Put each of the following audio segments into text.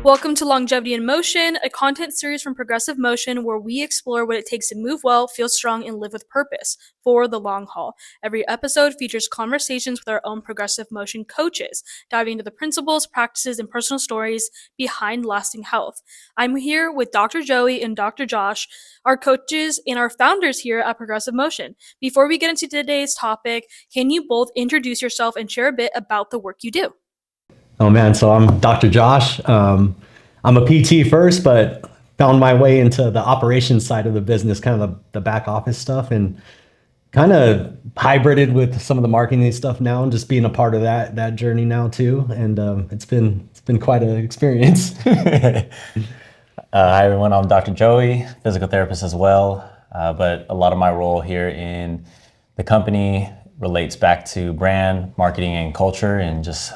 Welcome to Longevity in Motion, a content series from Progressive Motion where we explore what it takes to move well, feel strong, and live with purpose for the long haul. Every episode features conversations with our own Progressive Motion coaches, diving into the principles, practices, and personal stories behind lasting health. I'm here with Dr. Joey and Dr. Josh, our coaches and our founders here at Progressive Motion. Before we get into today's topic, can you both introduce yourself and share a bit about the work you do? Oh man, so I'm Dr. Josh. I'm a PT first, but found my way into the operations side of the business, kind of the back office stuff, and kind of hybrided with some of the marketing stuff now, and just being a part of that journey now too. And it's been quite an experience. Hi everyone, I'm Dr. Joey, physical therapist as well, but a lot of my role here in the company relates back to brand, marketing, and culture, and just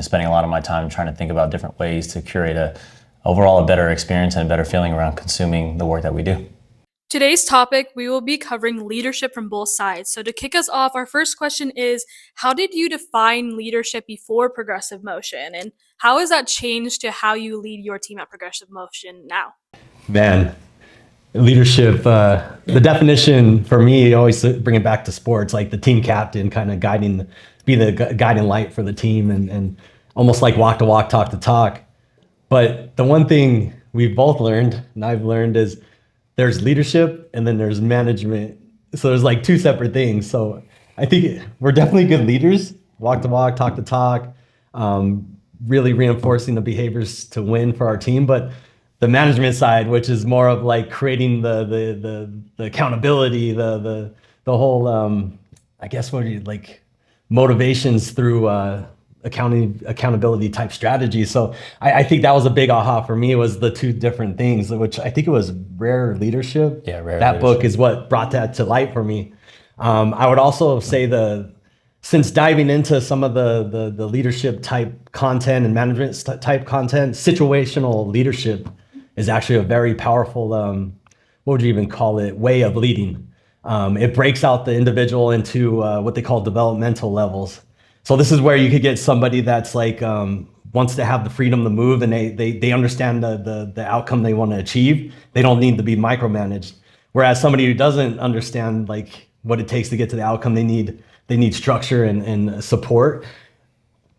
spending a lot of my time trying to think about different ways to curate overall a better experience and a better feeling around consuming the work that we do. Today's topic, we will be covering leadership from both sides. So to kick us off, our first question is, how did you define leadership before Progressive Motion? And how has that changed to how you lead your team at Progressive Motion now? Man, leadership, the definition for me, always bring it back to sports, like the team captain, kind of be the guiding light for the team, and almost like walk to walk, talk to talk. But the one thing we've both learned, and I've learned, is there's leadership and then there's management. So there's like two separate things. So I think we're definitely good leaders, walk to walk, talk to talk, really reinforcing the behaviors to win for our team. But the management side, which is more of like creating the accountability, the whole I guess what do you like motivations through accountability type strategies. So I think that was a big aha for me, was the two different things, which I think it was Rare Leadership. Yeah, Rare That Leadership. book is what brought that to light for me. I would also say since diving into some of the leadership type content and management type content, situational leadership is actually a very powerful, what would you even call it, way of leading. It breaks out the individual into what they call developmental levels. So this is where you could get somebody that's like wants to have the freedom to move, and they understand the outcome they want to achieve. They don't need to be micromanaged. Whereas somebody who doesn't understand like what it takes to get to the outcome, they need structure and support.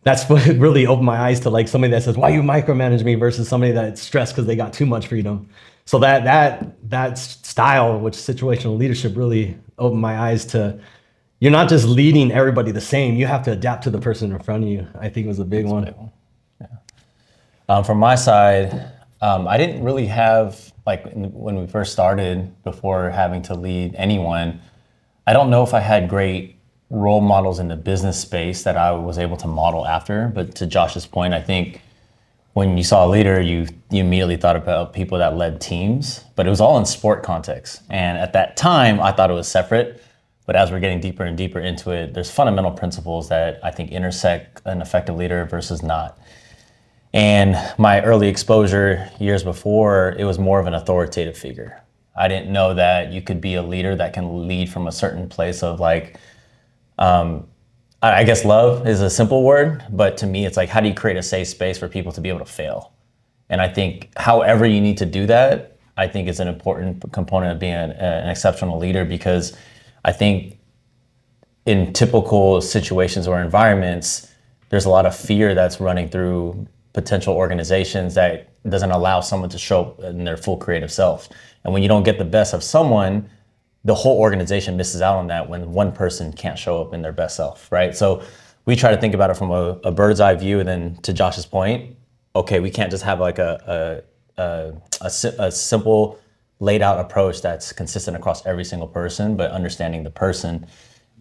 That's what really opened my eyes to like somebody that says, "Why you micromanage me?" versus somebody that's stressed because they got too much freedom. So that style, which situational leadership, really opened my eyes to. You're not just leading everybody the same. You have to adapt to the person in front of you. I think it was a big one. Yeah. From my side, I didn't really have, when we first started, before having to lead anyone, I don't know if I had great role models in the business space that I was able to model after. But to Josh's point, I think when you saw a leader, you immediately thought about people that led teams, but it was all in sport context. And at that time, I thought it was separate. But as we're getting deeper and deeper into it, there's fundamental principles that I think intersect an effective leader versus not. And my early exposure years before, it was more of an authoritative figure. I didn't know that you could be a leader that can lead from a certain place of I guess love is a simple word, but to me, it's like, how do you create a safe space for people to be able to fail? And I think however you need to do that, I think is an important component of being an exceptional leader, because I think in typical situations or environments, there's a lot of fear that's running through potential organizations that doesn't allow someone to show up in their full creative self. And when you don't get the best of someone, the whole organization misses out on that when one person can't show up in their best self, right? So we try to think about it from a bird's eye view. And then to Josh's point, okay, we can't just have like a simple laid out approach that's consistent across every single person, but understanding the person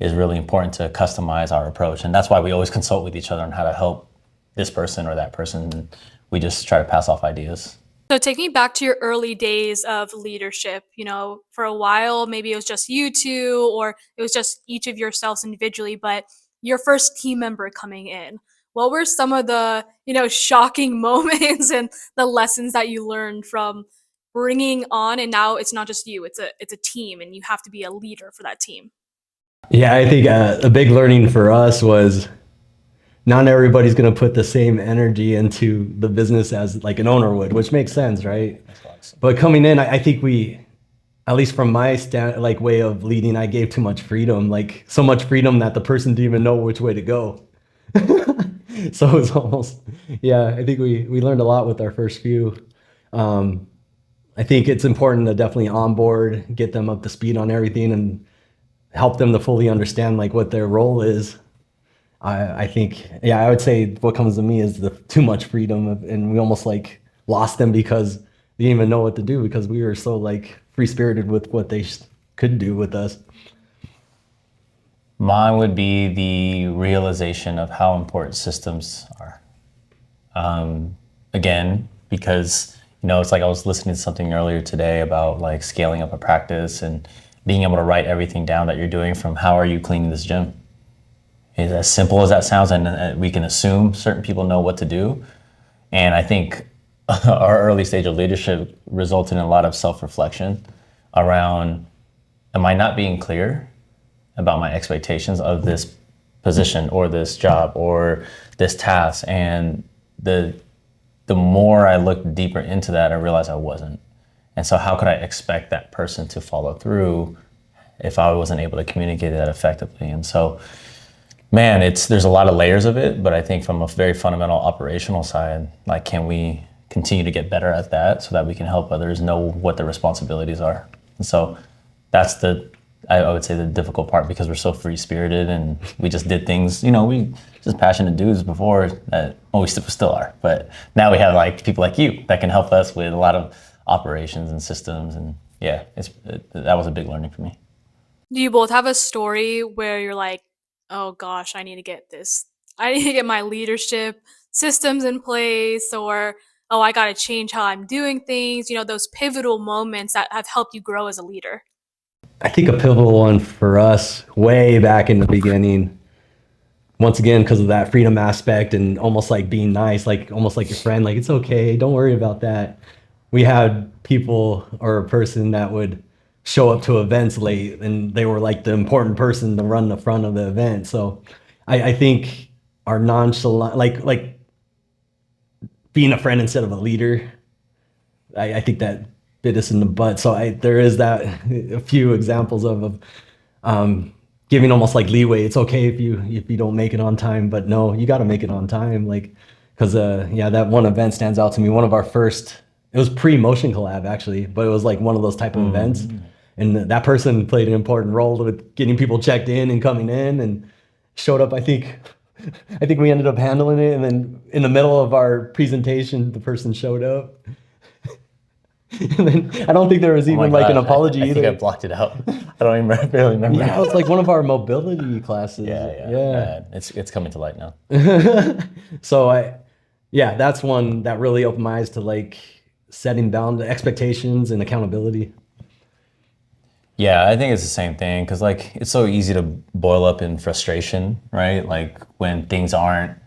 is really important to customize our approach. And that's why we always consult with each other on how to help this person or that person. We just try to pass off ideas. So take me back to your early days of leadership. For a while, maybe it was just you two, or it was just each of yourselves individually, but your first team member coming in. What were some of the, shocking moments and the lessons that you learned from bringing on, and now it's not just you, it's a team, and you have to be a leader for that team? Yeah, I think a big learning for us was not everybody's going to put the same energy into the business as like an owner would, which makes sense, right? But coming in, I think we, at least from my like way of leading, I gave too much freedom, like so much freedom that the person didn't even know which way to go. So it's almost, yeah, I think we learned a lot with our first few. Um, I think it's important to definitely onboard, get them up to speed on everything, and help them to fully understand like what their role is. I think, yeah, I would say what comes to me is the too much freedom, and we almost like lost them because they didn't even know what to do because we were so like free spirited with what they could do with us. Mine would be the realization of how important systems are. Again, because it's like I was listening to something earlier today about like scaling up a practice and being able to write everything down that you're doing, from how are you cleaning this gym. It's as simple as that sounds, and we can assume certain people know what to do. And I think our early stage of leadership resulted in a lot of self-reflection around, am I not being clear about my expectations of this position or this job or this task? And the more I looked deeper into that, I realized I wasn't. And so how could I expect that person to follow through if I wasn't able to communicate that effectively? And so, man, there's a lot of layers of it, but I think from a very fundamental operational side, like, can we continue to get better at that so that we can help others know what their responsibilities are? And so that's I would say the difficult part, because we're so free spirited and we just did things, we just passionate dudes before that, well, we still are, but now we have like people like you that can help us with a lot of operations and systems. And yeah, that was a big learning for me. Do you both have a story where you're like, oh gosh, I need to get this? I need to get my leadership systems in place, or oh, I got to change how I'm doing things, those pivotal moments that have helped you grow as a leader? I think a pivotal one for us way back in the beginning, once again, because of that freedom aspect and almost like being nice, like almost like your friend, like it's okay, don't worry about that. We had people or a person that would show up to events late and they were like the important person to run the front of the event. So I think our nonchalant, like being a friend instead of a leader, I think that bit us in the butt. So there is that a few examples of giving almost like leeway. It's okay if you don't make it on time, but no, you got to make it on time. Like, because yeah, that one event stands out to me. One of our first, it was pre-motion collab actually, but it was like one of those type of events, and that person played an important role with getting people checked in and coming in and showed up. I think we ended up handling it, and then in the middle of our presentation, the person showed up. And then I don't think there was Oh my even like an gosh, apology I either. think I blocked it out. I don't even barely remember. Yeah, it was like one of our mobility classes. Yeah. Yeah. It's coming to light now. So yeah, that's one that really opened my eyes to like setting bound expectations and accountability. Yeah, I think it's the same thing, because like it's so easy to boil up in frustration, right? Like when things aren't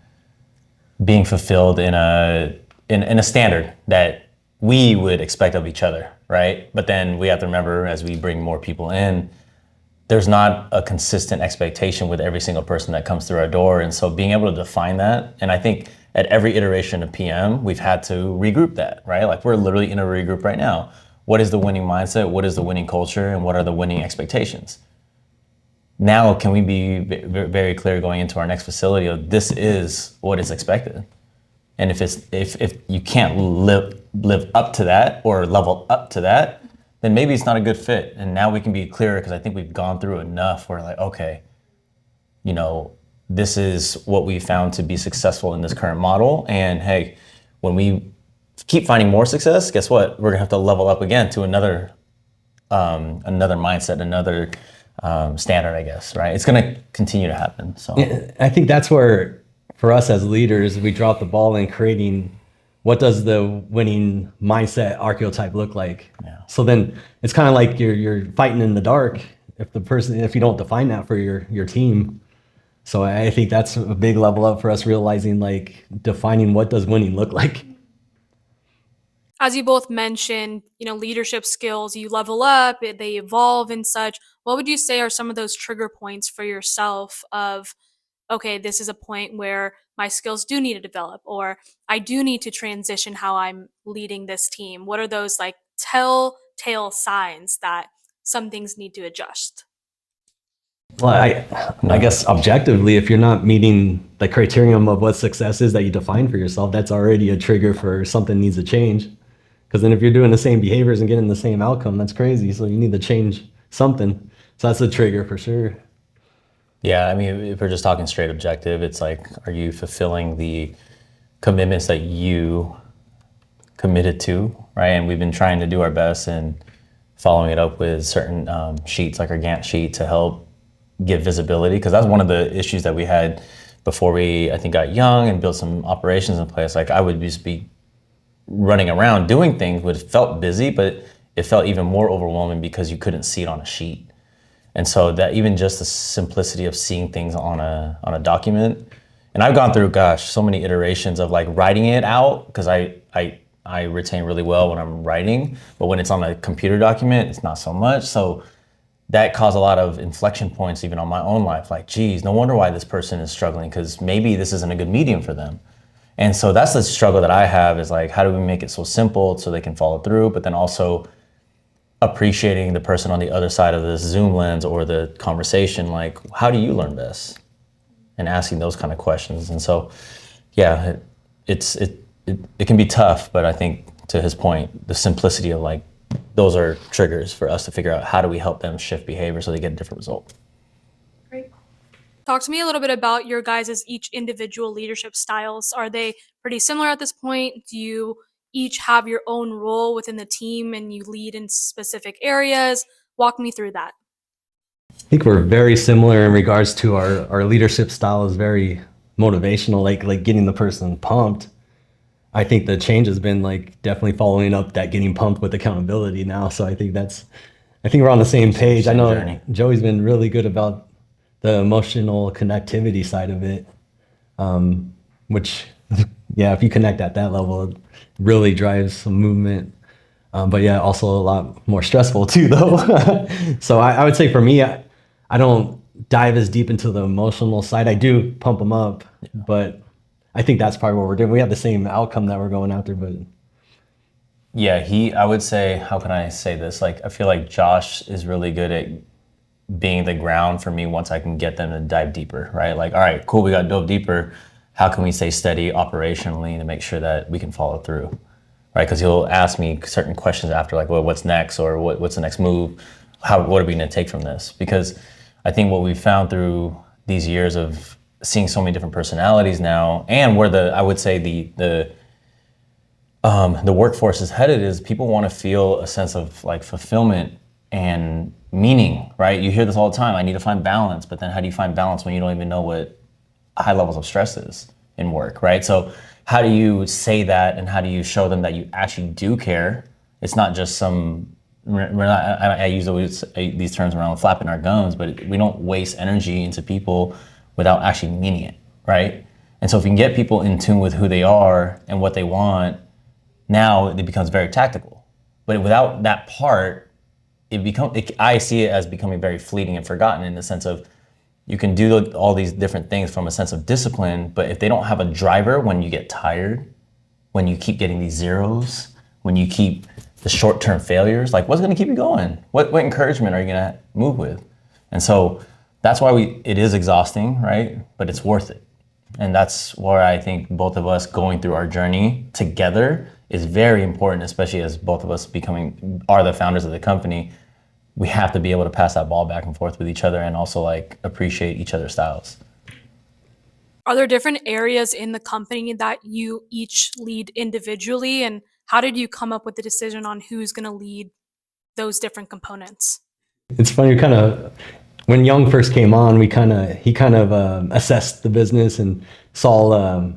being fulfilled in a standard that we would expect of each other, right? But then we have to remember, as we bring more people in, there's not a consistent expectation with every single person that comes through our door. And so being able to define that, and I think at every iteration of PM, we've had to regroup that, right? Like we're literally in a regroup right now. What is the winning mindset? What is the winning culture? And what are the winning expectations? Now, can we be very clear going into our next facility of this is what is expected? And if you can't live up to that or level up to that, then maybe it's not a good fit. And now we can be clearer, because I think we've gone through enough where like, okay, this is what we found to be successful in this current model. And hey, when we keep finding more success, guess what? We're gonna have to level up again to another mindset, another standard, I guess, right? It's gonna continue to happen. So I think that's where, for us as leaders, we drop the ball in creating what does the winning mindset archetype look like. Yeah. So then it's kind of like you're fighting in the dark if you don't define that for your team. So I think that's a big level up for us, realizing like defining what does winning look like. As you both mentioned, leadership skills, you level up, they evolve and such. What would you say are some of those trigger points for yourself of, okay, this is a point where my skills do need to develop, or I do need to transition how I'm leading this team? What are those like telltale signs that some things need to adjust? Well, I guess objectively, if you're not meeting the criterion of what success is that you define for yourself, that's already a trigger for something needs to change. Because then if you're doing the same behaviors and getting the same outcome, that's crazy. So you need to change something. So that's a trigger for sure. Yeah, I mean, if we're just talking straight objective, it's like, are you fulfilling the commitments that you committed to, right? And we've been trying to do our best and following it up with certain sheets, like our Gantt sheet, to help give visibility. Because that's one of the issues that we had before we, I think, got young and built some operations in place. Like I would just be running around doing things, which felt busy, but it felt even more overwhelming because you couldn't see it on a sheet. And so that even just the simplicity of seeing things on a document, and I've gone through, gosh, so many iterations of like writing it out, because I retain really well when I'm writing, but when it's on a computer document, it's not so much. So that caused a lot of inflection points even on my own life. Like, geez, no wonder why this person is struggling, because maybe this isn't a good medium for them. And so that's the struggle that I have, is like, how do we make it so simple so they can follow through, but then also appreciating the person on the other side of this Zoom lens or the conversation. Like, how do you learn best? And asking those kind of questions. And so, yeah, it can be tough, but I think to his point, the simplicity of like, those are triggers for us to figure out how do we help them shift behavior so they get a different result. Great. Talk to me a little bit about your guys' each individual leadership styles. Are they pretty similar at this point? Do you each have your own role within the team and you lead in specific areas? Walk me through that. I think we're very similar in regards to our leadership style is very motivational, like getting the person pumped. I think the change has been like definitely following up that getting pumped with accountability now. So I think we're on the same page. I know journey. Joey's been really good about the emotional connectivity side of it, which, yeah, if you connect at that level, it really drives some movement. But yeah, also a lot more stressful too, though. So I would say for me, I don't dive as deep into the emotional side. I do pump them up, but I think that's probably what we're doing. We have the same outcome that we're going after, but Yeah, I would say, how can I say this? Like, I feel like Josh is really good at being the ground for me once I can get them to dive deeper, right? Like, all right, cool, we got dove deeper. How can we stay steady operationally to make sure that we can follow through, right? Because he'll ask me certain questions after, like, well, what's next, or what's the next move? What are we going to take from this? Because I think what we found through these years of seeing so many different personalities now, and where I would say the workforce is headed, is people want to feel a sense of like fulfillment and meaning, right? You hear this all the time. I need to find balance, but then how do you find balance when you don't even know what high levels of stress is in work, right? So how do you say that, and how do you show them that you actually do care? It's not just we're not, I use these terms around flapping our gums, but we don't waste energy into people without actually meaning it, right? And so if you can get people in tune with who they are and what they want, now it becomes very tactical. But without that part, I see it as becoming very fleeting and forgotten, in the sense of, you can do all these different things from a sense of discipline, but if they don't have a driver when you get tired, when you keep getting these zeros, when you keep the short-term failures, like, what's going to keep you going? What encouragement are you going to move with? And so that's why it is exhausting, right? But it's worth it. And that's where I think both of us going through our journey together is very important, especially as both of us are the founders of the company. We have to be able to pass that ball back and forth with each other, and also like appreciate each other's styles. Are there different areas in the company that you each lead individually? And how did you come up with the decision on who's going to lead those different components? it's funny. When Young first came on, he kind of assessed the business and saw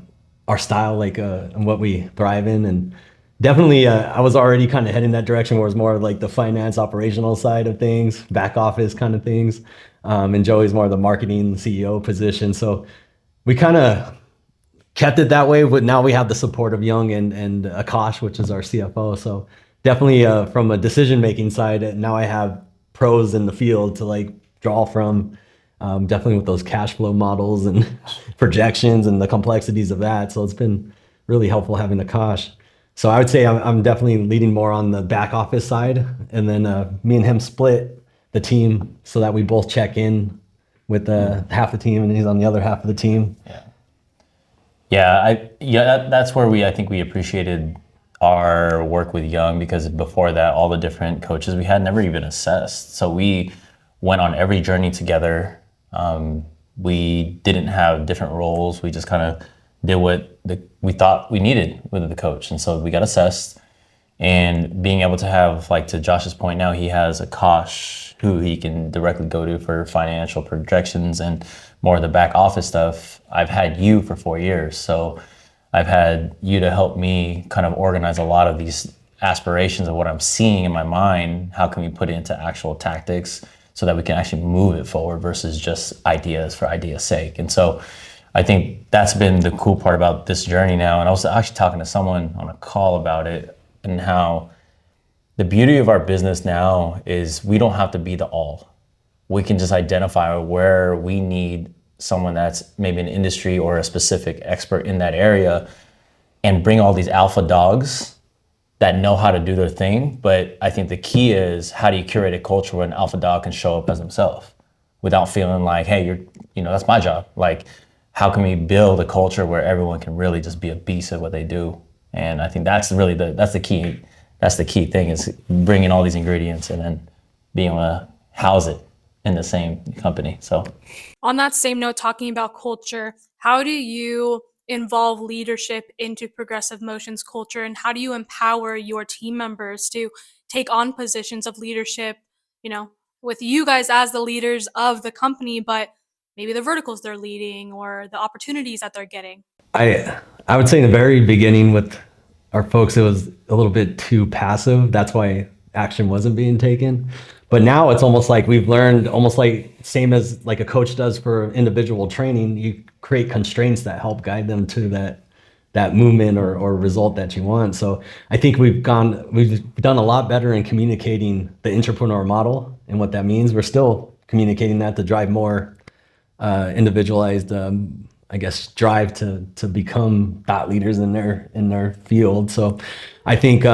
our style, like and what we thrive in, and definitely I was already kind of heading that direction, where it's more of like the finance operational side of things, back office kind of things, and Joey's more of the marketing CEO position. So we kind of kept it that way, but now we have the support of Young and Akash, which is our CFO. So definitely from a decision making side, now I have pros in the field to like draw from. definitely with those cash flow models and projections and the complexities of that. So it's been really helpful having the Kosh. So I would say I'm definitely leading more on the back office side, and then me and him split the team so that we both check in with half the team, and he's on the other half of the team. That's where I think we appreciated our work with Young, because before that, all the different coaches we had never even assessed. So we went on every journey together. We didn't have different roles. We just kind of did what we thought we needed with the coach. And so we got assessed, and being able to have, like to Josh's point, now he has a Kosh who he can directly go to for financial projections and more of the back office stuff. I've had you for 4 years. So I've had you to help me kind of organize a lot of these aspirations of what I'm seeing in my mind. How can we put it into actual tactics so that we can actually move it forward versus just ideas for idea's sake? And so I think that's been the cool part about this journey now. And I was actually talking to someone on a call about it, and how the beauty of our business now is we don't have to be the all. We can just identify where we need someone that's maybe an industry or a specific expert in that area, and bring all these alpha dogs that know how to do their thing. But I think the key is, how do you curate a culture where an alpha dog can show up as himself without feeling like, hey, that's my job. Like, how can we build a culture where everyone can really just be a beast at what they do? And I think that's really the key. That's the key thing, is bringing all these ingredients and then being able to house it in the same company. So On that same note, talking about culture, how do you involve leadership into Progressive Motion's culture, and how do you empower your team members to take on positions of leadership, with you guys as the leaders of the company, but maybe the verticals they're leading or the opportunities that they're getting? I would say in the very beginning with our folks, it was a little bit too passive. That's why action wasn't being taken. But now it's almost like we've learned, almost like same as like a coach does for individual training, you create constraints that help guide them to that movement or result that you want. So I think we've done a lot better in communicating the entrepreneur model and what that means. We're still communicating that to drive more individualized, I guess, drive to become thought leaders in their field. So I think,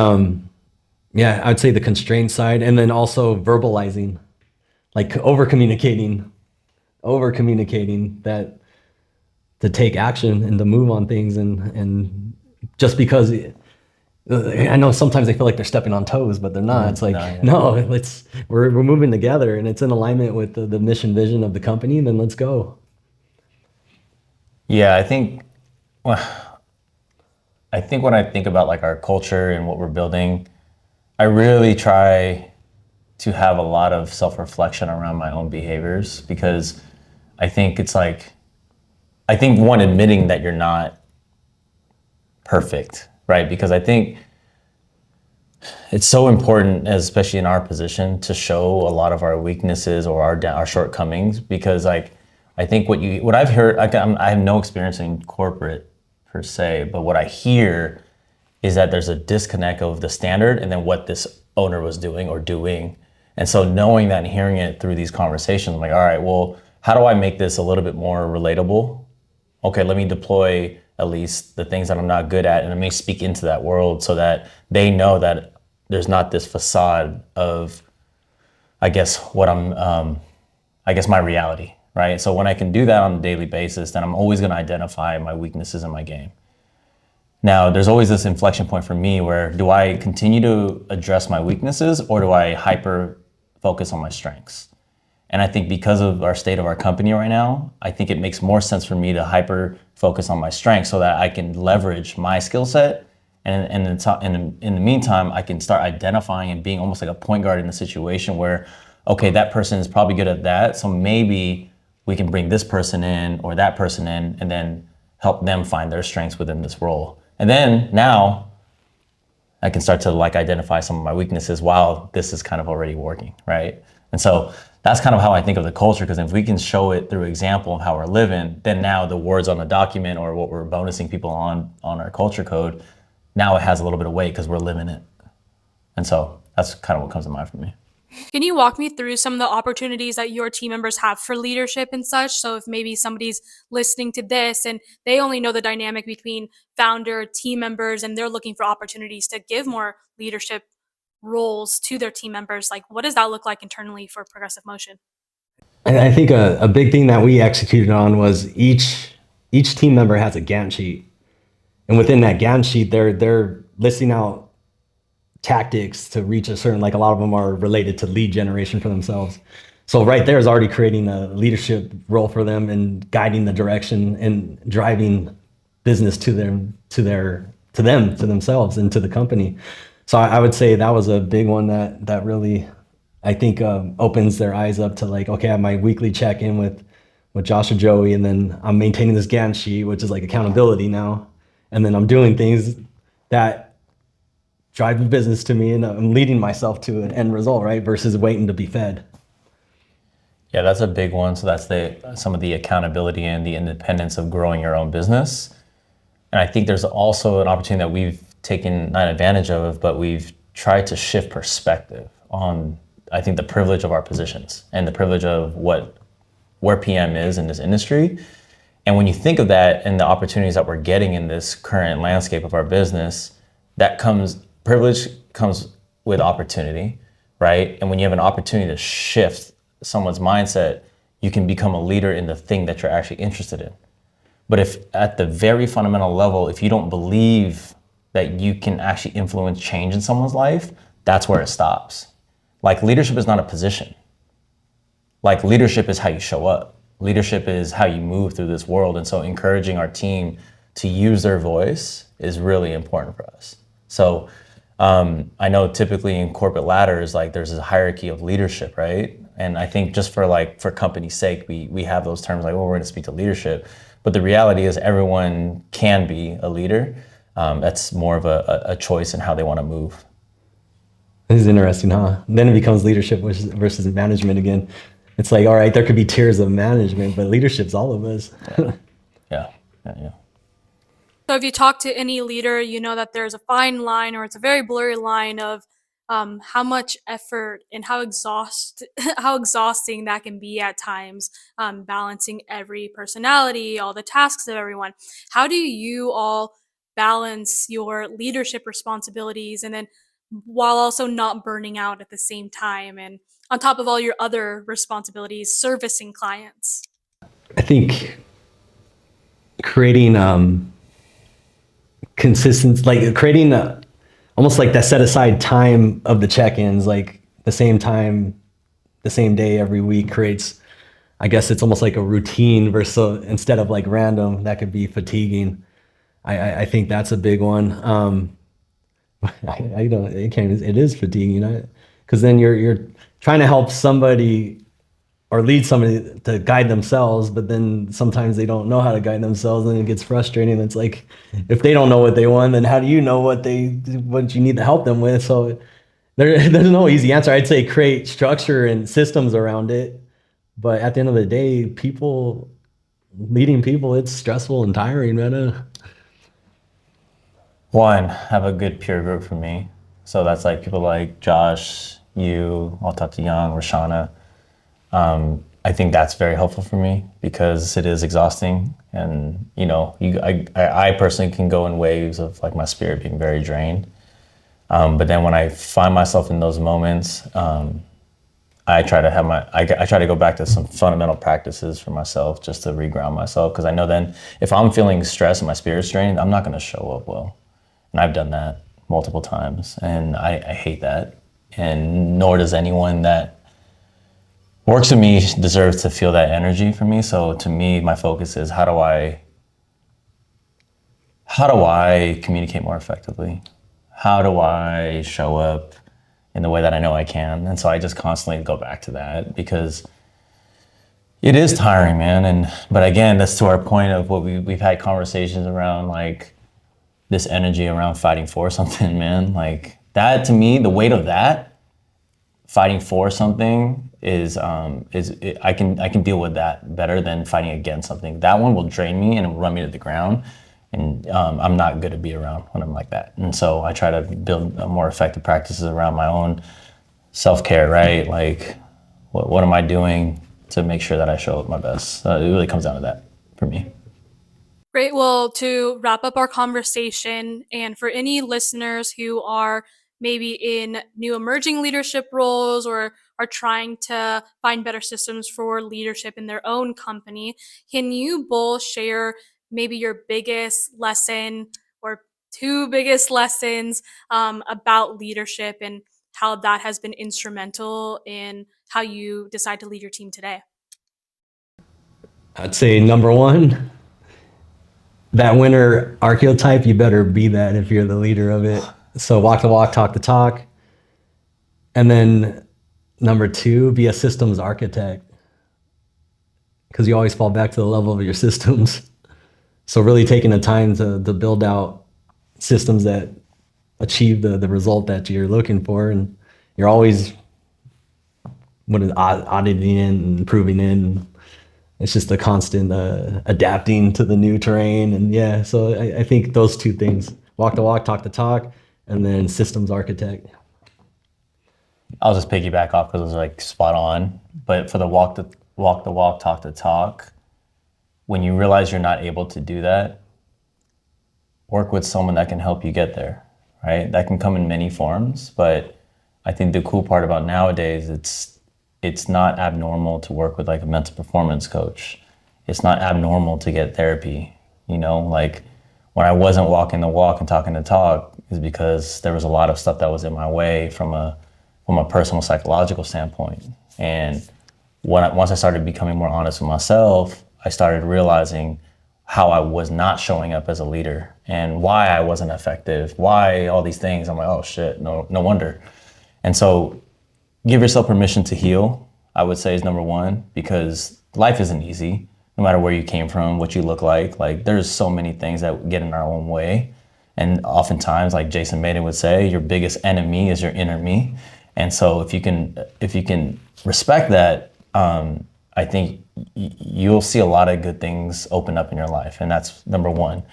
I'd say the constraint side, and then also verbalizing, like over communicating that to take action and to move on things, and just because I know sometimes they feel like they're stepping on toes, but they're not. It's like, no, we're moving together, and it's in alignment with the mission vision of the company, then let's go. Yeah, I think when I think about like our culture and what we're building, I really try to have a lot of self-reflection around my own behaviors, because I think one, admitting that you're not perfect, right? Because I think it's so important, especially in our position, to show a lot of our weaknesses or our shortcomings, because like, I think what I've heard, I have no experience in corporate per se, but what I hear is that there's a disconnect of the standard and then what this owner was doing. And so knowing that and hearing it through these conversations, I'm like, all right, well, how do I make this a little bit more relatable? Okay, let me deploy at least the things that I'm not good at, and let me speak into that world so that they know that there's not this facade of, I guess, my reality. Right? So when I can do that on a daily basis, then I'm always going to identify my weaknesses in my game. Now, there's always this inflection point for me where, do I continue to address my weaknesses, or do I hyper focus on my strengths? And I think because of our state of our company right now, I think it makes more sense for me to hyper focus on my strengths so that I can leverage my skill set. And in the meantime, I can start identifying and being almost like a point guard in the situation where, okay, that person is probably good at that, so maybe we can bring this person in or that person in, and then help them find their strengths within this role. And then now I can start to like identify some of my weaknesses while this is kind of already working, right? And so that's kind of how I think of the culture, because if we can show it through example of how we're living, then now the words on the document or what we're bonusing people on our culture code, now it has a little bit of weight because we're living it. And so that's kind of what comes to mind for me. Can you walk me through some of the opportunities that your team members have for leadership and such? So if maybe somebody's listening to this and they only know the dynamic between founder, team members, and they're looking for opportunities to give more leadership roles to their team members, like what does that look like internally for Progressive Motion? And I think a big thing that we executed on was each team member has a Gantt sheet, and within that Gantt sheet, they're listing out tactics to reach a certain, like a lot of them are related to lead generation for themselves. So right there is already creating a leadership role for them and guiding the direction and driving business to themselves and to the company. So I would say that was a big one that really, I think, opens their eyes up to like, okay, I have my weekly check-in with Josh or Joey, and then I'm maintaining this Gantt sheet, which is like accountability now. And then I'm doing things that drive the business to me, and I'm leading myself to an end result, right? Versus waiting to be fed. Yeah, that's a big one. So that's some of the accountability and the independence of growing your own business. And I think there's also an opportunity that we've taken not advantage of, but we've tried to shift perspective on, I think, the privilege of our positions and the privilege of where PM is in this industry. And when you think of that and the opportunities that we're getting in this current landscape of our business, privilege comes with opportunity, right? And when you have an opportunity to shift someone's mindset, you can become a leader in the thing that you're actually interested in. But if at the very fundamental level, if you don't believe that you can actually influence change in someone's life, that's where it stops. Like, leadership is not a position. Like, leadership is how you show up. Leadership is how you move through this world. And so encouraging our team to use their voice is really important for us. So I know typically in corporate ladders, like there's a hierarchy of leadership, right? And I think just for company's sake, we have those terms like, well, we're going to speak to leadership. But the reality is everyone can be a leader. That's more of a choice in how they want to move. This is interesting, huh? Then it becomes leadership versus management again. It's like, all right, there could be tiers of management, but leadership's all of us. Yeah. So if you talk to any leader, you know that there's a fine line, or it's a very blurry line of how much effort and how how exhausting that can be at times, balancing every personality, all the tasks of everyone. How do you all balance your leadership responsibilities, and then while also not burning out at the same time, and on top of all your other responsibilities, servicing clients? I think creating consistent, like creating almost like that set aside time of the check-ins, like the same time, the same day every week creates, I guess it's almost like a routine versus instead of like random, that could be fatiguing. I think that's a big one. I don't, it is fatiguing, you know, because then you're trying to help somebody or lead somebody to guide themselves, but then sometimes they don't know how to guide themselves, and it gets frustrating. It's like, if they don't know what they want, then how do you know what you need to help them with? So there's no easy answer. I'd say create structure and systems around it, but at the end of the day, leading people, it's stressful and tiring, man. One, have a good peer group for me. So that's like people like Josh, you, I'll talk to Young, Rashana. I think that's very helpful for me because it is exhausting, and you know, I personally can go in waves of like my spirit being very drained. But then when I find myself in those moments, I try to go back to some fundamental practices for myself just to reground myself, because I know then if I'm feeling stressed and my spirit's drained, I'm not going to show up well. And I've done that multiple times, and I hate that. And nor does anyone that works with me deserves to feel that energy from me. So to me, my focus is how do I communicate more effectively? How do I show up in the way that I know I can? And so I just constantly go back to that because it is tiring, man. But again, that's to our point of what we've had conversations around, like this energy around fighting for something, man. Like that, to me, the weight of that, fighting for something I can deal with that better than fighting against something. That one will drain me and it will run me to the ground. And I'm not good to be around when I'm like that. And so I try to build more effective practices around my own self-care, right? Like, what am I doing to make sure that I show up my best? It really comes down to that for me. Great. Well, to wrap up our conversation, and for any listeners who are maybe in new emerging leadership roles or are trying to find better systems for leadership in their own company, can you both share maybe your biggest lesson or two biggest lessons about leadership and how that has been instrumental in how you decide to lead your team today? I'd say number one, that winner archetype, you better be that if you're the leader of it. So walk the walk, talk the talk. And then number two, be a systems architect, because you always fall back to the level of your systems. So really taking the time to build out systems that achieve the result that you're looking for. And you're always auditing in and improving in. It's just a constant adapting to the new terrain. And yeah, so I think those two things, walk the walk, talk the talk, and then systems architect. I'll just piggyback off because it was like spot on. But for the walk the walk, talk the talk, when you realize you're not able to do that, work with someone that can help you get there, right? That can come in many forms, but I think the cool part about nowadays, it's not abnormal to work with like a mental performance coach. It's not abnormal to get therapy, you know? Like when I wasn't walking the walk and talking the talk is because there was a lot of stuff that was in my way from a personal psychological standpoint. And once I started becoming more honest with myself, I started realizing how I was not showing up as a leader and why I wasn't effective, why all these things. I'm like, oh shit, no wonder. And so give yourself permission to heal, I would say, is number one, because life isn't easy, no matter where you came from, what you look like. Like there's so many things that get in our own way. And oftentimes, like Jason Maiden would say, your biggest enemy is your inner me. And so if you can respect that, I think you'll see a lot of good things open up in your life. And that's number one.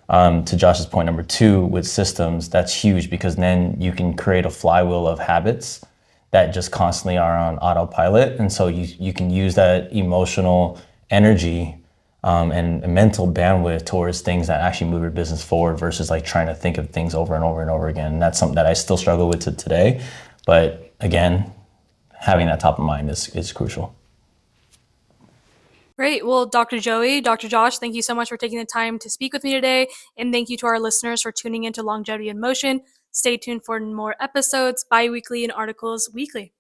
To Josh's point, number two, with systems, that's huge because then you can create a flywheel of habits that just constantly are on autopilot. And so you can use that emotional energy and mental bandwidth towards things that actually move your business forward versus like trying to think of things over and over and over again. And that's something that I still struggle with today. But again, having that top of mind is crucial. Great. Well, Dr. Joey, Dr. Josh, thank you so much for taking the time to speak with me today. And thank you to our listeners for tuning into Longevity in Motion. Stay tuned for more episodes bi-weekly and articles weekly.